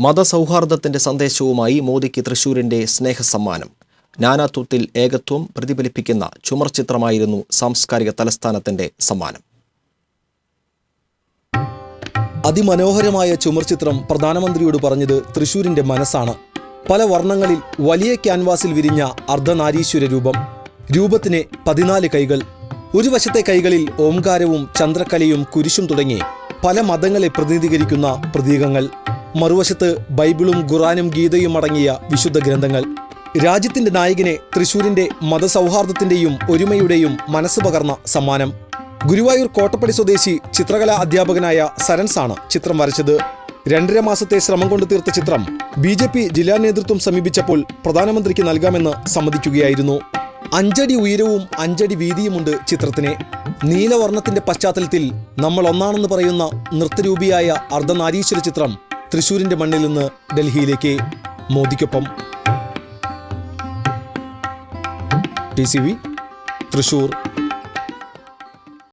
മതസൗഹാർദ്ദത്തിന്റെ സന്ദേശവുമായി മോദിക്ക് തൃശൂരിന്റെ സ്നേഹസമ്മാനം. നാനാത്വത്തിൽ ഏകത്വം പ്രതിഫലിപ്പിക്കുന്ന ചുമർ ചിത്രമായിരുന്നു സാംസ്കാരിക തലസ്ഥാനത്തിന്റെ സമ്മാനം. അതിമനോഹരമായ ചുമർ ചിത്രം പ്രധാനമന്ത്രിയോട് പറഞ്ഞത് തൃശൂരിന്റെ മനസ്സാണ്. പല വർണ്ണങ്ങളിൽ വലിയ ക്യാൻവാസിൽ വിരിഞ്ഞ അർദ്ധനാരീശ്വര രൂപത്തിന് 14 കൈകൾ. ഒരു വശത്തെ കൈകളിൽ ഓംകാരവും ചന്ദ്രക്കലയും കുരിശും തുടങ്ങി പല മതങ്ങളെ പ്രതിനിധീകരിക്കുന്ന പ്രതീകങ്ങൾ. മറുവശത്ത് ബൈബിളും ഖുറാനും ഗീതയും അടങ്ങിയ വിശുദ്ധ ഗ്രന്ഥങ്ങൾ. രാജ്യത്തിന്റെ നായകനെ തൃശൂരിന്റെ മതസൗഹാർദ്ദത്തിന്റെയും ഒരുമയുടെയും മനസ്സ് പകർന്ന സമ്മാനം. ഗുരുവായൂർ കോട്ടപ്പടി സ്വദേശി ചിത്രകലാ അധ്യാപകനായ സരൻസാണ് ചിത്രം വരച്ചത്. 2.5 മാസത്തെ ശ്രമം കൊണ്ട് തീർത്ത ചിത്രം BJP ജില്ലാ നേതൃത്വം സമീപിച്ചപ്പോൾ പ്രധാനമന്ത്രിക്ക് നൽകാമെന്ന് സമ്മതിക്കുകയായിരുന്നു. 5 അടി ഉയരവും 5 അടി വീതിയുമുണ്ട് ചിത്രത്തിന്. നീലവർണ്ണത്തിന്റെ പശ്ചാത്തലത്തിൽ നമ്മൾ ഒന്നാണെന്ന് പറയുന്ന നൃത്തരൂപിയായ അർദ്ധനാരീശ്വര ചിത്രം തൃശൂരിന്റെ മണ്ണിൽ നിന്ന് ഡൽഹിയിലേക്ക്. മോദിക്കൊപ്പം. TCV തൃശൂർ.